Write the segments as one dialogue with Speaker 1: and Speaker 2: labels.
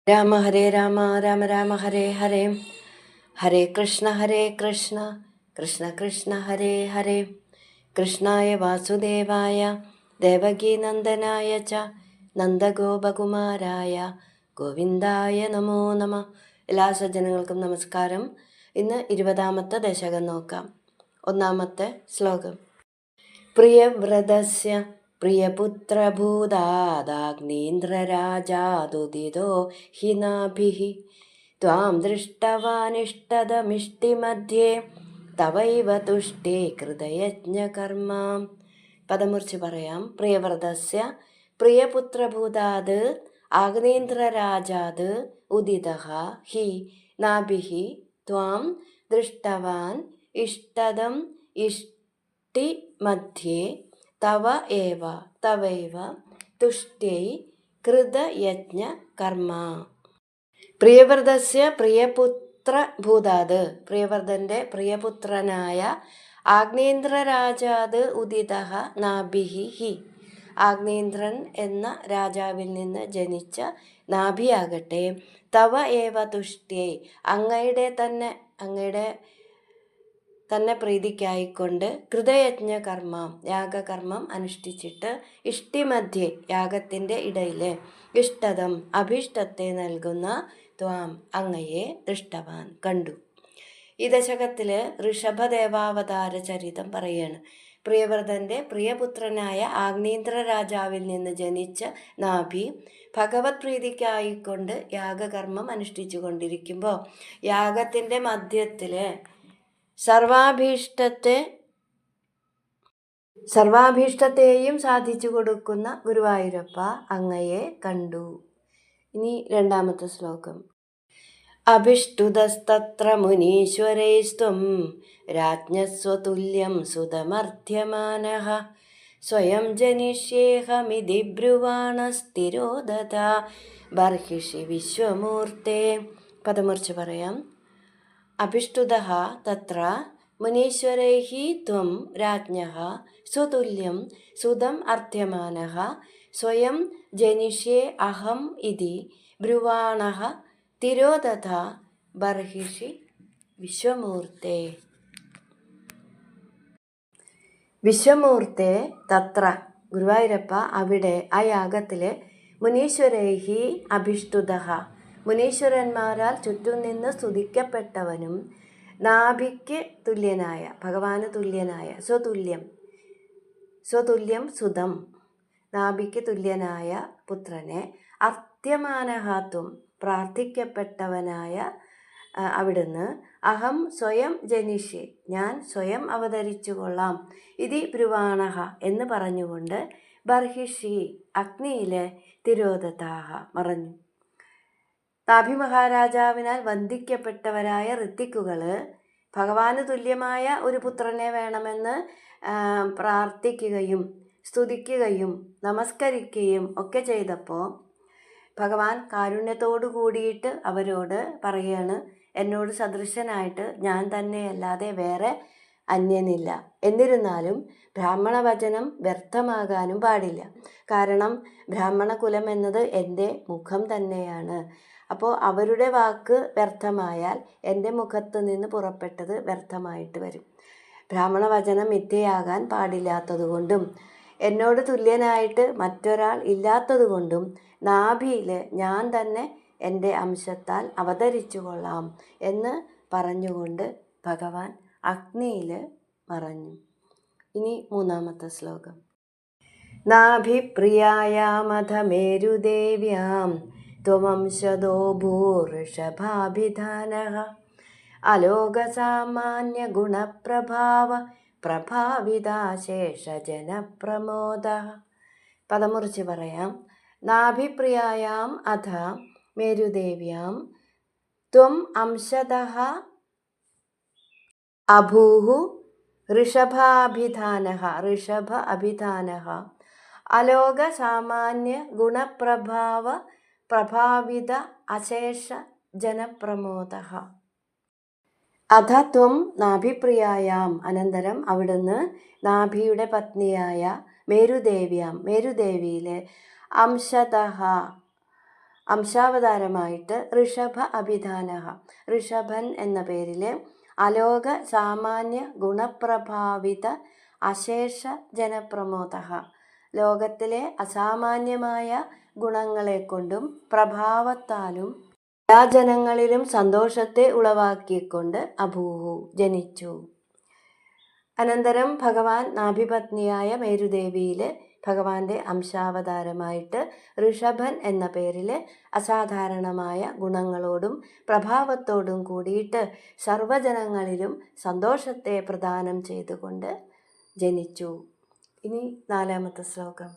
Speaker 1: രാമ ഹരേ രാമ രാമ രാമ ഹരേ ഹരേ ഹരേ കൃഷ്ണ കൃഷ്ണ കൃഷ്ണ ഹരേ ഹരേ. കൃഷ്ണായ വാസുദേവായ ദേവകീനന്ദനായ ച നന്ദഗോപകുമാരായ ഗോവിന്ദായ നമോ നമ. എല്ലാ സജ്ജനങ്ങൾക്കും നമസ്കാരം. ഇന്ന് 20-ാമത്തെ ദശകം നോക്കാം. 1-ാമത്തെ ശ്ലോകം. പ്രിയവ്രതസ്യ പ്രിയപുത്രഭൂതാദാഗ്നീന്ദ്രരാജാദുദിതോ ഹി നാഭിഃ ത്വാം ദൃഷ്ടവാനിഷ്ടദമിഷ്ടിമധ്യേ തവൈവ തുഷ്ടേ കൃതയജ്ഞകർമ്മ. പദമുറിച്ച് പറയാം. പ്രിയവ്രതസ്യ പ്രിയപുത്രഭൂതാത് ആഗ്നീന്ദ്രരാജാത് ഉദിതഃ ഹി നാഭിഃ ത്വാം ദൃഷ്ടവാൻ ഇഷ്ടദം മധ്യേ തവൈവ തുഷ്ടൈ കൃതയജ്ഞ കർമ്മ. പ്രിയവ്രതസ്യ പ്രിയപുത്രഭൂതാത് പ്രിയവ്രതന്റെ പ്രിയപുത്രനായ ആഗ്നേന്ദ്രരാജാത് ഉദിതഃ നാഭിഃ ഹി ആഗ്നേന്ദ്രൻ എന്ന രാജാവിൽ നിന്ന് ജനിച്ച നാഭിയാകട്ടെ തവ ഏവ തുഷ്ടേ അങ്ങയുടെ തന്നെ പ്രീതിക്കായിക്കൊണ്ട് കൃതയജ്ഞ കർമ്മം യാഗകർമ്മം അനുഷ്ഠിച്ചിട്ട് ഇഷ്ടിമധ്യേ യാഗത്തിൻ്റെ ഇടയിലെ ഇഷ്ടതം അഭീഷ്ടത്തെ നൽകുന്ന ത്വാം അങ്ങയെ ദൃഷ്ടവാൻ കണ്ടു. ഈ ദശകത്തിൽ ഋഷഭദേവാവതാര ചരിതം പറയാണ്. പ്രിയവ്രതന്റെ പ്രിയപുത്രനായ ആഗ്നേന്ദ്ര രാജാവിൽ നിന്ന് ജനിച്ച നാഭി ഭഗവത് പ്രീതിക്കായിക്കൊണ്ട് യാഗകർമ്മം അനുഷ്ഠിച്ചു കൊണ്ടിരിക്കുമ്പോൾ യാഗത്തിൻ്റെ മധ്യത്തിൽ സർവാഭീഷ്ടത്തെയും സാധിച്ചു കൊടുക്കുന്ന ഗുരുവായൂരപ്പ അങ്ങയെ കണ്ടു. ഇനി 2-ാമത്തെ ശ്ലോകം. അഭിഷ്ടുതസ്തത്ര മുനീശ്വരൈസ്ത്വം രാജ്ഞസ്വതുല്യം സുതമർഥ്യമാനഃ സ്വയം ജനിഷ്യേഹമിതി ബ്രുവാണസ്ഥിരോദത ബർഹിഷി വിശ്വമൂർത്തേ. പദമുറിച്ച് പറയാം. അഭിഷ്ടുതഃ തത്ര മുനീശ്വരൈഃ ത്വം രാജ്ഞഃ സ്വതുല്യം സുതം അർത്ഥ്യമാനഃ സ്വയം ജനിഷ്യെ അഹം ഇതി ബ്രുവാണഃ തിരോദത ബർഹിഷി വിശ്വമൂർത്തേ. വിശ്വമൂർത്തേ തത്ര ഗുരുവായൂരപ്പ അവിടെ ആ യാഗത്തിലെ മുനീശ്വരൈഃ അഭിഷ്ടുതഃ മുനീശ്വരന്മാരാൽ ചുറ്റും നിന്ന് സ്തുതിക്കപ്പെട്ടവനും നാഭിക്ക് തുല്യനായ ഭഗവാന് തുല്യനായ സ്വതുല്യം സുതം നാഭിക്ക് തുല്യനായ പുത്രനെ അർത്ഥ്യമാനഹാത്വം പ്രാർത്ഥിക്കപ്പെട്ടവനായ അവിടുന്ന് അഹം സ്വയം ജനിഷ്യെ ഞാൻ സ്വയം അവതരിച്ചു കൊള്ളാം ഇതി ബ്രുവാണഃ എന്ന് പറഞ്ഞുകൊണ്ട് ബർഹിഷി അഗ്നിയിലെ തിരോധതാഹ മറഞ്ഞു. നാഭി മഹാരാജാവിനാൽ വന്ദിക്കപ്പെട്ടവരായ ഋത്തിക്കുകൾ ഭഗവാന് തുല്യമായ ഒരു പുത്രനെ വേണമെന്ന് പ്രാർത്ഥിക്കുകയും സ്തുതിക്കുകയും നമസ്കരിക്കുകയും ഒക്കെ ചെയ്തപ്പോൾ ഭഗവാൻ കാരുണ്യത്തോടു കൂടിയിട്ട് അവരോട് പറയുകയാണ്, എന്നോട് സദൃശനായിട്ട് ഞാൻ തന്നെയല്ലാതെ വേറെ അന്യനില്ല. എന്നിരുന്നാലും ബ്രാഹ്മണ വചനം വ്യർത്ഥമാകാനും പാടില്ല. കാരണം ബ്രാഹ്മണ കുലം എന്നത് എൻ്റെ മുഖം തന്നെയാണ്. അപ്പോൾ അവരുടെ വാക്ക് വ്യർത്ഥമായാൽ എൻ്റെ മുഖത്ത് നിന്ന് പുറപ്പെട്ടത് വ്യർത്ഥമായിട്ട് വരും. ബ്രാഹ്മണ വചനം മിഥ്യയാകാൻ പാടില്ലാത്തതുകൊണ്ടും എന്നോട് തുല്യനായിട്ട് മറ്റൊരാൾ ഇല്ലാത്തതുകൊണ്ടും നാഭിയിൽ ഞാൻ തന്നെ എൻ്റെ അംശത്താൽ അവതരിച്ചു കൊള്ളാം എന്ന് പറഞ്ഞുകൊണ്ട് ഭഗവാൻ അഗ്നിയിൽ മറഞ്ഞു. ഇനി 3-ാമത്തെ ശ്ലോകം. നാഭിപ്രിയായാമഥ മേരുദേവ്യാം ത്വംശദോ ഭൂഋഷഭാഭിധാനഃ അലോകസാമാന്യ ഗുണപ്രഭാവ പ്രഭാവിതാശേഷജനപ്രമോദഃ. പദമുറിച്ച് പറയാം. നാഭിപ്രിയായാം അഥ മേരുദേവ്യാം ത്വം അംശതഃ അഭൂഃ ഋഷഭ അഭിധാനഃ അലോകസാമാന്യ ഗുണപ്രഭാവ പ്രഭാവിത അശേഷ ജനപ്രമോദഃ. അഥ ത്വം നാഭിപ്രിയായാം അനന്തരം അവിടുന്ന് നാഭിയുടെ പത്നിയായ മേരുദേവിയിലെ അംശതഃ അംശാവതാരമായിട്ട് ഋഷഭ അഭിധാനഃ, ഋഷഭൻ എന്ന പേരിൽ അലോക സാമാന്യ ഗുണപ്രഭാവിത അശേഷ ജനപ്രമോദഃ, ലോകത്തിലെ അസാമാന്യമായ ഗുണങ്ങളെ കൊണ്ടും പ്രഭാവത്താലും എല്ലാ ജനങ്ങളിലും സന്തോഷത്തെ ഉളവാക്കിക്കൊണ്ട് അഭൂഹു ജനിച്ചു. അനന്തരം ഭഗവാൻ നാഭിപത്നിയായ മേരുദേവിയിൽ ഭഗവാന്റെ അംശാവതാരമായിട്ട് ഋഷഭൻ എന്ന പേരിൽ അസാധാരണമായ ഗുണങ്ങളോടും പ്രഭാവത്തോടും കൂടിയിട്ട് സർവജനങ്ങളിലും സന്തോഷത്തെ പ്രദാനം ചെയ്തുകൊണ്ട് ജനിച്ചു. ഇനി 4-ാമത്തെ ശ്ലോകം.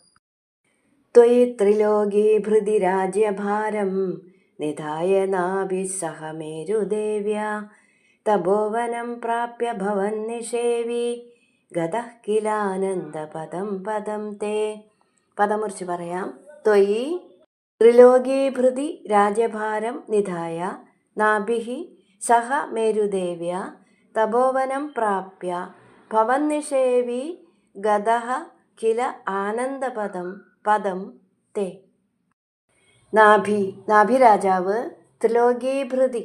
Speaker 1: ത്വയി ത്രിലോകീ ഭൃതി രാജ്യഭാരം നിധായ നാഭിഃ സഹ മേരുദേവ്യാ തപോവനം പ്രാപ്യ ഭവൻ നിഷേവി ഗതഃ കിലാനന്ദപദം പദം തേ. പദമുറിച്ച് പറയാം. ത്വയി ത്രിലോകീഭൃതി രാജ്യഭാരം നിധായ നാഭിഃ സഹ മേരുദേവ്യാ തപോവനം പ്രാപ്യ ഭവൻ നിഷേവി ഗതഃ കില ആനന്ദപദം പദം തേ. നാഭിരാജാവ് ത്രിലോകീഭൃതി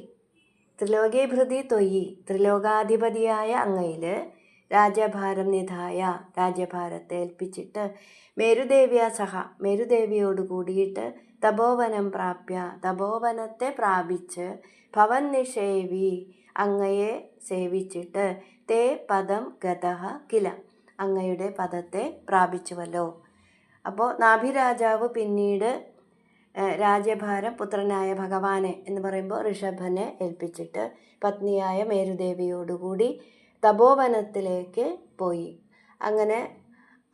Speaker 1: ത്വയി, ത്രിലോകാധിപതിയായ അങ്ങയിൽ രാജ്യഭാരം നിധായ, രാജ്യഭാരത്തെ ഏൽപ്പിച്ചിട്ട് മേരുദേവ്യാ സഹ, മേരുദേവിയോട് കൂടിയിട്ട് തപോവനം പ്രാപ്യ, തപോവനത്തെ പ്രാപിച്ച് ഭവൻ നിഷേവി, അങ്ങയെ സേവിച്ചിട്ട് തേ പദം ഗതഃ കില, അങ്ങയുടെ പദത്തെ പ്രാപിച്ചുവല്ലോ. അപ്പോൾ നാഭിരാജാവ് പിന്നീട് രാജ്യഭാരം പുത്രനായ ഭഗവാനെ എന്ന് പറയുമ്പോൾ ഋഷഭനെ ഏൽപ്പിച്ചിട്ട് പത്നിയായ മേരുദേവിയോടുകൂടി തപോവനത്തിലേക്ക് പോയി. അങ്ങനെ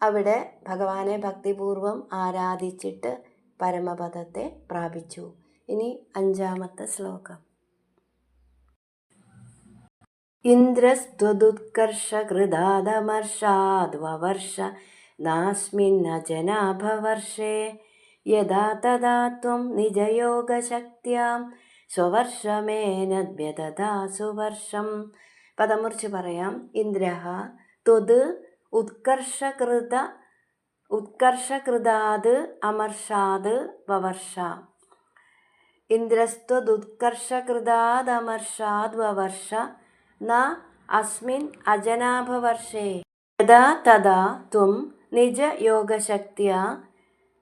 Speaker 1: അവിടെ ഭഗവാനെ ഭക്തിപൂർവം ആരാധിച്ചിട്ട് പരമപദത്തെ പ്രാപിച്ചു. ഇനി 5-ാമത്തെ ശ്ലോകം. ഇന്ദ്രസ്ത്വദുത്കർഷകൃതാദമർഷാദ്വവർഷ നാസ്മിന്നജനാഭവർഷേ യഥാ തഥാ ത്വം നിജയോഗശക്ത്യാം സ്വവർഷമേനദ്വ്യദധാസു വർഷം. പദമുറിച്ച് പറയാം. ഇന്ദ്രഃ ത്വത് ഉത്കർഷകൃതാത് അമർഷാത് വവർഷ. ഇന്ദ്രസ്ത്വദുത്കർഷകൃതാദമർഷാദ് വവർഷ ന അസ്മിൻ അജനാഭവർഷേ യഥാ തഥാ ത്വം നിജയോഗശക്ത്യാ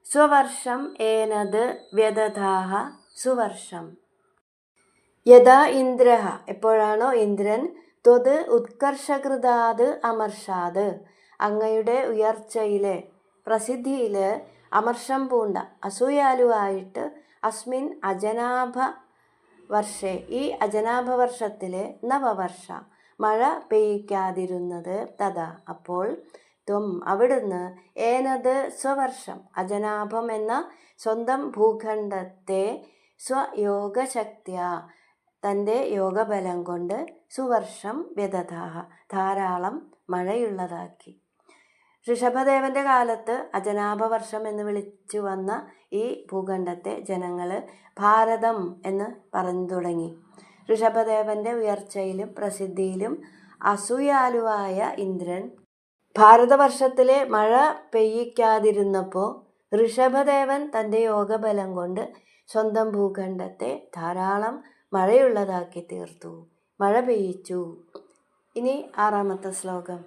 Speaker 1: സ്വവർഷം ഏനത് വ്യദധാഹ സുവർഷം. യഥാ ഇന്ദ്രഃ, എപ്പോഴാണോ ഇന്ദ്രൻ, ത്വത് ഉത്കർഷകൃതാത് അമർഷാത്, അങ്ങയുടെ ഉയർച്ചയിലെ പ്രസിദ്ധിയിൽ അമർഷം പൂണ്ട അസൂയാലുവായിട്ട് അസ്മിൻ അജനാഭ വർഷേ, ഈ അജനാഭ വർഷത്തിലെ നവവർഷ, മഴ പെയ്യിക്കാതിരുന്നത് തഥാ, അപ്പോൾ ത്വം അവിടുന്ന് ഏനത് സ്വവർഷം, അജനാഭം എന്ന സ്വന്തം ഭൂഖണ്ഡത്തെ സ്വയോഗശക്തിയ, തൻ്റെ യോഗബലം കൊണ്ട് സുവർഷം വ്യദധാഹ, ധാരാളം മഴയുള്ളതാക്കി. ഋഷഭദേവന്റെ കാലത്ത് അജനാഭവർഷം എന്ന് വിളിച്ചു വന്ന ഈ ഭൂഖണ്ഡത്തെ ജനങ്ങൾ ഭാരതം എന്ന് പറഞ്ഞു തുടങ്ങി. ഋഷഭദേവന്റെ ഉയർച്ചയിലും പ്രസിദ്ധിയിലും അസൂയാലുവായ ഇന്ദ്രൻ ഭാരതവർഷത്തിലെ മഴ പെയ്യിക്കാതിരുന്നപ്പോൾ ഋഷഭദേവൻ തൻ്റെ യോഗബലം കൊണ്ട് സ്വന്തം ഭൂഖണ്ഡത്തെ ധാരാളം മഴയുള്ളതാക്കി തീർത്തു, മഴ പെയ്യിച്ചു. ഇനി 6-ാമത്തെ ശ്ലോകം.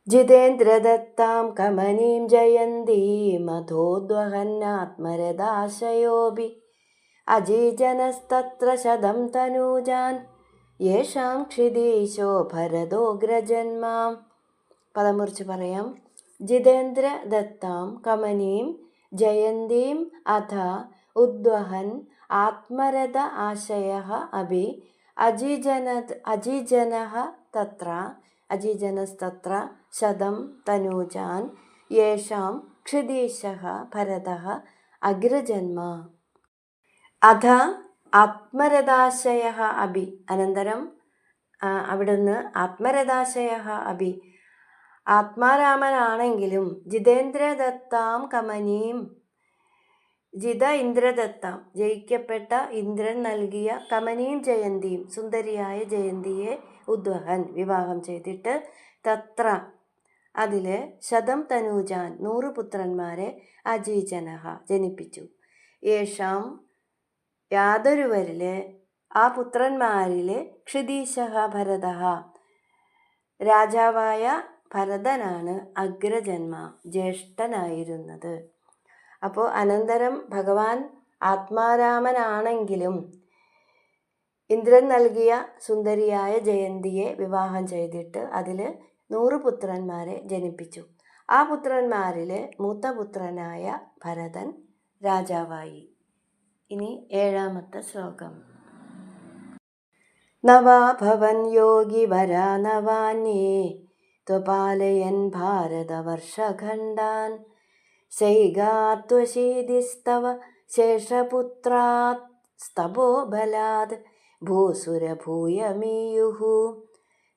Speaker 1: ജിതേന്ദ്രദത്താം കമനീം ജയന്തീം മധോദ്വഹന്നാത്മരഥാശയോഭി അജീജനസ്തത്ര ശതം തനൂജാൻ യേഷാം ക്ഷിതീശോ ഭരതോഗ്രജന്മാം. പദമുറിച്ച് പറയാം. ജിതേന്ദ്രദത്താം കമനീം ജയന്തീം അഥ ഉദ്വഹൻ ആത്മരഥ ആശയഃ അഭി അജീജനസ്തത്ര ശതം തനൂജാൻ യേഷാം ക്ഷിതീശഃ ഭരതഃ അഗ്രജന്മ. അഥ ആത്മരഥാശയഃ അഭി, അനന്തരം അവിടുന്ന് ആത്മരഥാശയഃ അഭി, ആത്മാരാമനാണെങ്കിലും ജിതേന്ദ്രദത്താം കമനീം, ഇന്ദ്രദത്താം, ജയിക്കപ്പെട്ട ഇന്ദ്രൻ നൽകിയ കമനീം ജയന്തിയും, സുന്ദരിയായ ജയന്തിയെ ഉദ്വഹൻ, വിവാഹം ചെയ്തിട്ട് തത്ര, അതിൽ ശതം തനൂജാൻ, 100 പുത്രന്മാരെ അജീജനഃ ജനിപ്പിച്ചു. യേഷാം യാതൊരുവരിൽ ആ പുത്രന്മാരിൽ ക്ഷിതീശ ഭരത, രാജാവായ ഭരതനാണ് അഗ്രജന്മ, ജ്യേഷ്ഠനായിരുന്നത്. അപ്പോൾ അനന്തരം ഭഗവാൻ ആത്മാരാമനാണെങ്കിലും ഇന്ദ്രൻ നൽകിയ സുന്ദരിയായ ജയന്തിയെ വിവാഹം ചെയ്തിട്ട് അതിൽ 100 പുത്രന്മാരെ ജനിപ്പിച്ചു. ആ പുത്രന്മാരിൽ മൂത്ത പുത്രനായ ഭരതൻ രാജാവായി. ഇനി 7ാമത്തെ ശ്ലോകം. നവാഭവൻ യോഗി വരാ നവാന്യേ ത്വപാലയൻ ഭാരതവർഷഖണ്ഡാൻ ശൈഗാത്വശീതിസ്തവ ശേഷപുത്രാത് സ്തപോ ബലാത് ഭൂസുരഭൂയമീയുഹു.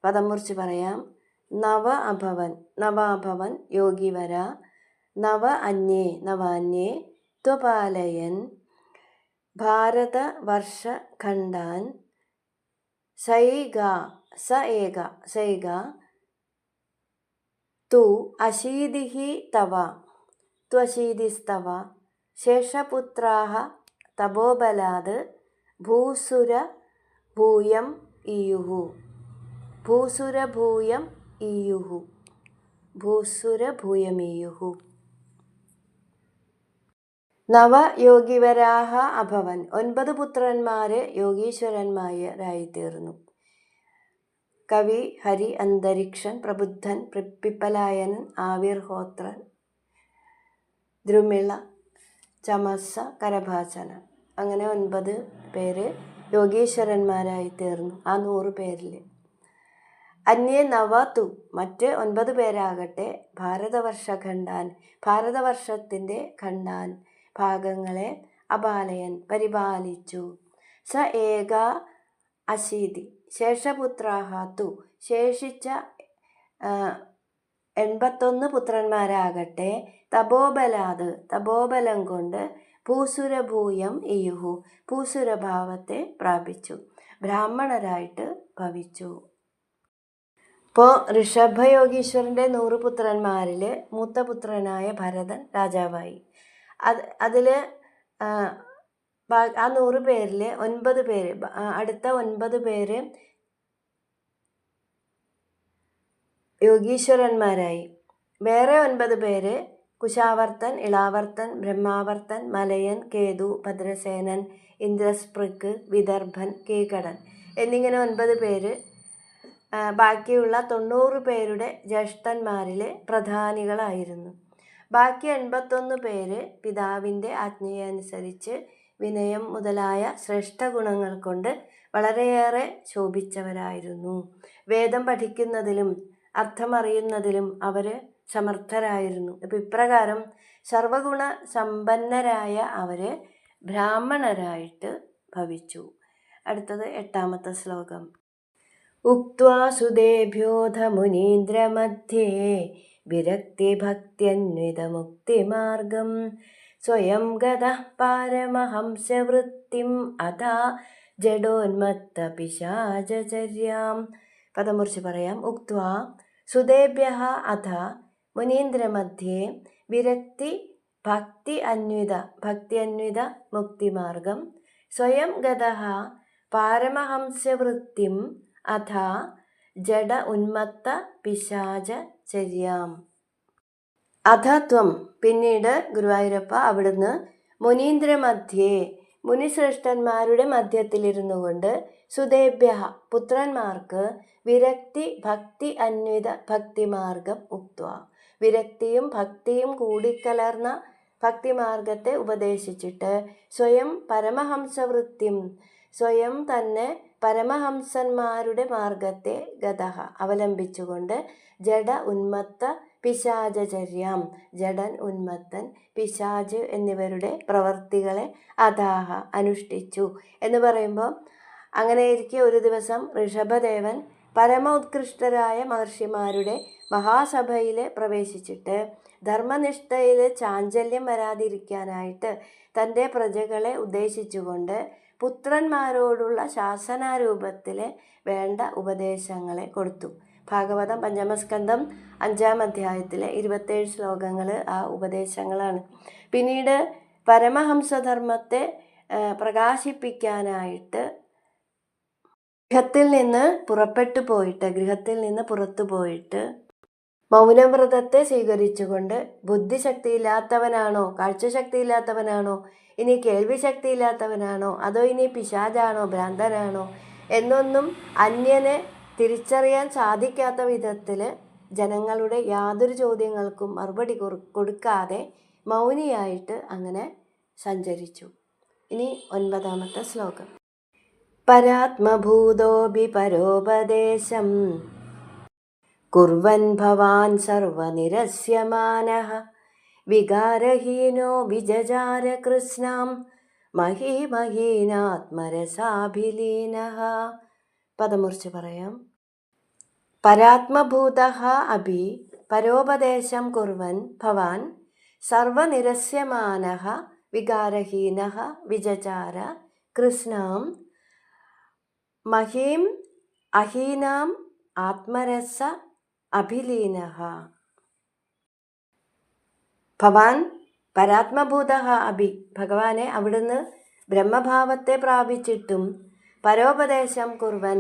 Speaker 1: പദം മുറിച്ച് പറയാം. നവാഭവൻ യോഗിവര നവാന്യേ ത്വപാലയൻ ഭാരതവർഷഖണ്ഡാൻ സൈഗ തു അശീതിഃ തവ ത്വശീതിസ്തവ ശേഷപുത്രാः തപോബലാത് ഭൂസുരഭൂയം ഈയുഹു. നവയോഗിവരാഹ അഭവൻ. 9 പുത്രന്മാര് യോഗീശ്വരന്മാരായിത്തീർന്നു. കവി, ഹരി, അന്തരിക്ഷൻ, പ്രബുദ്ധൻ, പിപ്പലായനൻ, ആവിർഹോത്രൻ, ദ്രുമിള, ചമസ, കരഭാസന. അങ്ങനെ 9 പേര് യോഗീശ്വരന്മാരായി തീർന്നു ആ 100 പേരിൽ. അന്യേ നവതു, മറ്റ് 9 പേരാകട്ടെ ഭാരതവർഷഖണ്ഡാൻ, ഭാരതവർഷത്തിൻ്റെ ഖണ്ഡാൻ ഭാഗങ്ങളെ അപാലയൻ പരിപാലിച്ചു. സ ഏക അശീതി ശേഷപുത്രാഹ തു, ശേഷിച്ച 81 പുത്രന്മാരാകട്ടെ തപോബലം കൊണ്ട് ഭൂസുരഭൂയം ഇയുഹു, ഭൂസുരഭാവത്തെ പ്രാപിച്ചു, ബ്രാഹ്മണരായിട്ട് ഭവിച്ചു. ഇപ്പോൾ ഋഷഭയോഗീശ്വരൻ്റെ 100 പുത്രന്മാരിൽ മൂത്ത പുത്രനായ ഭരതൻ രാജാവായി. അതിൽ ആ 100 പേരിൽ 9 പേര്, അടുത്ത 9 പേര് യോഗീശ്വരന്മാരായി. വേറെ 9 പേര് കുശാവർത്തൻ, ഇളാവർത്തൻ, ബ്രഹ്മാവർത്തൻ, മലയൻ, കേതു, ഭദ്രസേനൻ, ഇന്ദ്രസ്പൃക്, വിദർഭൻ, കീകടൻ എന്നിങ്ങനെ 9 പേര് ബാക്കിയുള്ള 90 പേരുടെ ജ്യേഷ്ഠന്മാരിൽ പ്രധാനികളായിരുന്നു. ബാക്കി 81 പേര് പിതാവിൻ്റെ ആജ്ഞയനുസരിച്ച് വിനയം മുതലായ ശ്രേഷ്ഠ ഗുണങ്ങൾ കൊണ്ട് വളരെയേറെ ശോഭിച്ചവരായിരുന്നു. വേദം പഠിക്കുന്നതിലും അർത്ഥമറിയുന്നതിലും അവർ സമർത്ഥരായിരുന്നു. ഇപ്പം ഇപ്രകാരം സർവഗുണ സമ്പന്നരായ അവർ ബ്രാഹ്മണരായിട്ട് ഭവിച്ചു. അടുത്തത് 8ാമത്തെ ശ്ലോകം. ഉക്ത്വാ സുദേഭ്യോധ മുനീന്ദ്രമധ്യേ വിരക്തിഭക്ത്യന്വിതമുക്തിമാർഗം സ്വയം ഗതഃ പാരമഹംസവൃത്തിം അഥാ ജഡോന്മത്തപിശാചചര്യാം. പദം മുറിച്ച് പറയാം. ഉക്ത്വാ സുദേഭ്യഃ അഥ മുനീന്ദ്രമധ്യേ വിരക്തി ഭക്ത്യന്വിത മുക്തിമാർഗം സ്വയം ഗതഃ പാരമഹംസവൃത്തിം അഥ ജഡ ഉന്മത്ത പിശാചചര്യാം. അഥ ത്വം, പിന്നീട് ഗുരുവായൂരപ്പ അവിടുന്ന് മുനീന്ദ്രമധ്യേ, മുനിശ്രേഷ്ഠന്മാരുടെ മധ്യത്തിലിരുന്നു കൊണ്ട് സുദേഭ്യ പുത്രന്മാർക്ക് വിരക്തി ഭക്തി അന്വിത ഭക്തിമാർഗം ഉക്ത്വ, വിരക്തിയും ഭക്തിയും കൂടിക്കലർന്ന ഭക്തിമാർഗത്തെ ഉപദേശിച്ചിട്ട് സ്വയം പരമഹംസവൃത്തിം, സ്വയം തന്നെ പരമഹംസന്മാരുടെ മാർഗത്തെ ഗതഃ അവലംബിച്ചുകൊണ്ട് ജഡ ഉന്മത്ത പിശാചചര്യാം, ജഡൻ, ഉന്മത്തൻ, പിശാച് എന്നിവരുടെ പ്രവർത്തികളെ അതാഹ അനുഷ്ഠിച്ചു എന്ന് പറയുമ്പോൾ, അങ്ങനെയിരിക്കെ ഒരു ദിവസം ഋഷഭദേവൻ പരമ ഉത്കൃഷ്ടരായ മഹർഷിമാരുടെ മഹാസഭയിൽ പ്രവേശിച്ചിട്ട് ധർമ്മനിഷ്ഠയിൽ ചാഞ്ചല്യം വരാതിരിക്കാനായിട്ട് തൻ്റെ പ്രജകളെ ഉദ്ദേശിച്ചുകൊണ്ട് പുത്രന്മാരോടുള്ള ശാസനാരൂപത്തിൽ വേണ്ട ഉപദേശങ്ങളെ കൊടുത്തു. ഭാഗവതം 5ാം സ്കന്ധം 5ാം അധ്യായത്തിലെ 27 ശ്ലോകങ്ങൾ ആ ഉപദേശങ്ങളാണ്. പിന്നീട് പരമഹംസധർമ്മത്തെ പ്രകാശിപ്പിക്കാനായിട്ട് ഗൃഹത്തിൽ നിന്ന് പുറത്തു പോയിട്ട് മൗനവ്രതത്തെ സ്വീകരിച്ചുകൊണ്ട് ബുദ്ധിശക്തിയില്ലാത്തവനാണോ, കാഴ്ചശക്തിയില്ലാത്തവനാണോ, ഇനി കേൾവിശക്തിയില്ലാത്തവനാണോ, അതോ ഇനി പിശാചാണോ, ഭ്രാന്തനാണോ എന്നൊന്നും അന്യനെ തിരിച്ചറിയാൻ സാധിക്കാത്ത വിധത്തിൽ ജനങ്ങളുടെ യാതൊരു ചോദ്യങ്ങൾക്കും മറുപടി കൊടുക്കാതെ മൗനിയായിട്ട് അങ്ങനെ സഞ്ചരിച്ചു. ഇനി 9ാമത്തെ ശ്ലോകം. പരാത്മഭൂതോപി പരോപദേശം കുർവൻ ഭവാൻ സർവനിരസ്യമാനഃ വികാരഹീനോ വിജജാര കൃഷ്ണാം മഹീമഹീനാത്മരസാഭിലീനഃ. പദമുറിച്ച് പറയാം. പരാത്മഭൂതഃ അപി പരോപദേശം കുർവൻ ഭവാൻ സർവനിരസ്യമാനഃ വികാരഹീനഃ വിജചാര കൃഷ്ണാം മഹീം അഹീനാം ആത്മരസ അഭിലീനഃ. ഭവാൻ പരാത്മഭൂതഃ അഭി, ഭഗവാനെ അവിടുന്ന് ബ്രഹ്മഭാവത്തെ പ്രാപിച്ചിട്ടും പരോപദേശം കുർവൻ,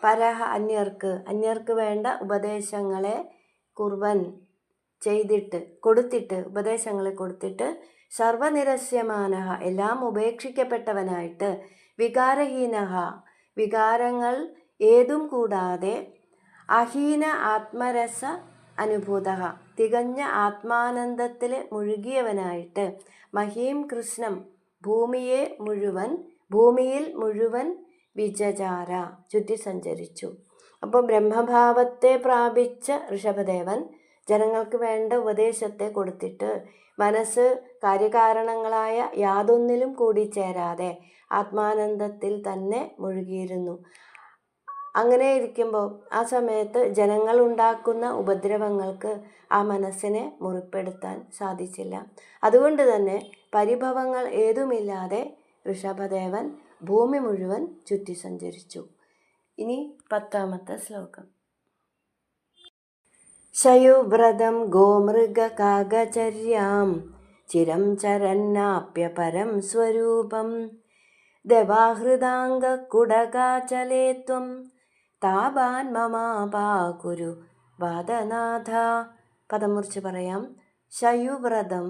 Speaker 1: പരഹ അന്യർക്ക് വേണ്ട ഉപദേശങ്ങളെ കുർവൻ ഉപദേശങ്ങളെ കൊടുത്തിട്ട് സർവനിരസ്യമാനഃ എല്ലാം ഉപേക്ഷിക്കപ്പെട്ടവനായിട്ട് വികാരഹീനഃ വികാരങ്ങൾ ഏതും കൂടാതെ അഹീന ആത്മരസ അനുഭൂതഃ തികഞ്ഞ ആത്മാനന്ദത്തിൽ മുഴുകിയവനായിട്ട് മഹീം കൃഷ്ണം ഭൂമിയിൽ മുഴുവൻ വിജചാര ചുറ്റി സഞ്ചരിച്ചു. അപ്പോൾ ബ്രഹ്മഭാവത്തെ പ്രാപിച്ച ഋഷഭദേവൻ ജനങ്ങൾക്ക് വേണ്ട ഉപദേശത്തെ കൊടുത്തിട്ട് മനസ്സ് കാര്യകാരണങ്ങളായ യാതൊന്നിലും കൂടിച്ചേരാതെ ആത്മാനന്ദത്തിൽ തന്നെ മുഴുകിയിരുന്നു. അങ്ങനെ ഇരിക്കുമ്പോൾ ആ സമയത്ത് ജനങ്ങൾ ഉണ്ടാക്കുന്ന ഉപദ്രവങ്ങൾക്ക് ആ മനസ്സിനെ മുറിപ്പെടുത്താൻ സാധിച്ചില്ല. അതുകൊണ്ട് തന്നെ പരിഭവങ്ങൾ ഏതുമില്ലാതെ ഋഷഭദേവൻ ഭൂമി മുഴുവൻ ചുറ്റി സഞ്ചരിച്ചു. ഇനി 10ാമത്തെ ശ്ലോകം. ശയുവ്രതം ഗോമൃഗകാഗചര്യാം ചിരം ചരന്നാപ്യ പരം സ്വരൂപം ദവാഹൃദാംഗകുടകാചലേ ത്വം താപാൻ മമാപാകുരു വാദനാഥ. പദമുറിച്ച് പറയാം. ശയുവ്രതം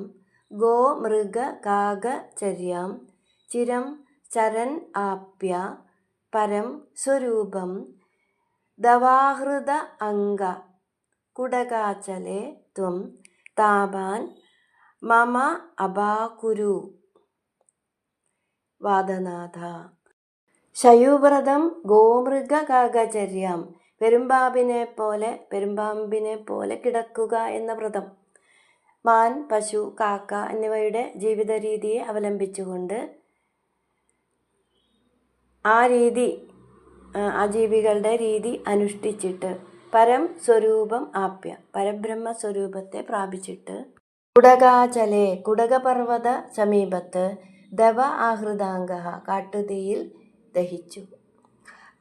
Speaker 1: ഗോമൃഗകാഗചര്യാം ചിരം ചരൻ ആപ്യ പരം സ്വരൂപം ദവാഹൃദ അംഗ കുടകാചലേ ത്വം താപാൻ മമ അപാകുരു വാദനാഥ. ശയുവ്രതം ഗോമൃഗകാഗചര്യാം പെരുമ്പാമ്പിനെ പോലെ കിടക്കുക എന്ന വ്രതം. മാൻ, പശു, കാക്ക എന്നിവയുടെ ജീവിത രീതിയെ അവലംബിച്ചുകൊണ്ട് ആ ജീവികളുടെ രീതി അനുഷ്ഠിച്ചിട്ട് പരം സ്വരൂപം ആപ്യ പരബ്രഹ്മ സ്വരൂപത്തെ പ്രാപിച്ചിട്ട് കുടകാചലേ കുടകപർവ്വത സമീപത്ത് ദവ ആഹൃതാംഗ കാട്ടുതീയിൽ ദഹിച്ചു.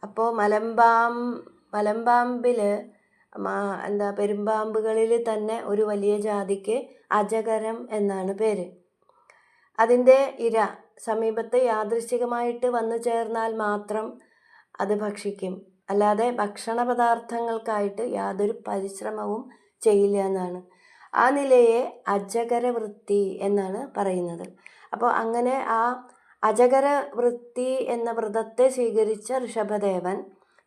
Speaker 1: അപ്പോൾ മലമ്പാമ്പിൽ പെരുമ്പാമ്പുകളിൽ തന്നെ ഒരു വലിയ ജാതിക്ക് അജഗരം എന്നാണ് പേര്. അതിൻ്റെ ഇര സമീപത്ത് യാദൃശ്ചികമായിട്ട് വന്നു ചേർന്നാൽ മാത്രം അത് ഭക്ഷിക്കും, അല്ലാതെ ഭക്ഷണ പദാർത്ഥങ്ങൾക്കായിട്ട് യാതൊരു പരിശ്രമവും ചെയ്യില്ല എന്നാണ്. ആ നിലയെ അജഗര വൃത്തി എന്നാണ് പറയുന്നത്. അപ്പോൾ അങ്ങനെ ആ അജഗര വൃത്തി എന്ന വ്രതത്തെ സ്വീകരിച്ച ഋഷഭദേവൻ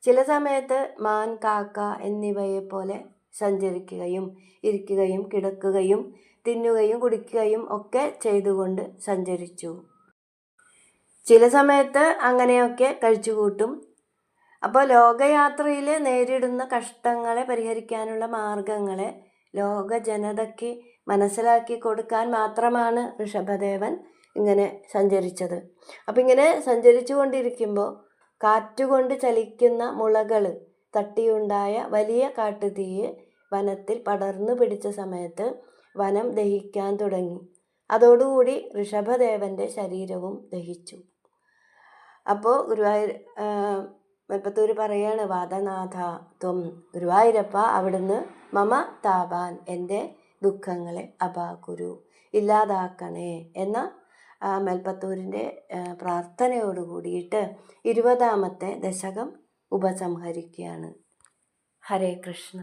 Speaker 1: ചില സമയത്ത് മാൻ, കാക്ക എന്നിവയെ പോലെ സഞ്ചരിക്കുകയും ഇരിക്കുകയും കിടക്കുകയും തിന്നുകയും കുടിക്കുകയും ഒക്കെ ചെയ്തുകൊണ്ട് സഞ്ചരിച്ചു. ചില സമയത്ത് അങ്ങനെയൊക്കെ കഴിച്ചുകൂട്ടും. അപ്പോൾ ലോകയാത്രയിൽ നേരിടുന്ന കഷ്ടങ്ങളെ പരിഹരിക്കാനുള്ള മാർഗങ്ങളെ ലോക ജനതയ്ക്ക് മനസ്സിലാക്കി കൊടുക്കാൻ മാത്രമാണ് ഋഷഭദേവൻ ഇങ്ങനെ സഞ്ചരിച്ചത്. അപ്പം ഇങ്ങനെ സഞ്ചരിച്ചു കൊണ്ടിരിക്കുമ്പോൾ കാറ്റുകൊണ്ട് ചലിക്കുന്ന മുളകൾ തട്ടിയുണ്ടായ വലിയ കാട്ടുതീ വനത്തിൽ പടർന്നു പിടിച്ച സമയത്ത് വനം ദഹിക്കാൻ തുടങ്ങി. അതോടുകൂടി ഋഷഭദേവൻ്റെ ശരീരവും ദഹിച്ചു. അപ്പോൾ മൽപ്പത്തൂർ പറയാണ്, വാദനാഥ ത്വം, ഗുരുവായൂരപ്പ അവിടുന്ന് മമ താപാൻ എൻ്റെ ദുഃഖങ്ങളെ അപാകുരു ഇല്ലാതാക്കണേ എന്ന മേൽപ്പത്തൂരിൻ്റെ പ്രാർത്ഥനയോട് കൂടിയിട്ട് 20ാമത്തെ ദശകം ഉപസംഹരിക്കുകയാണ്. ഹരേ കൃഷ്ണ.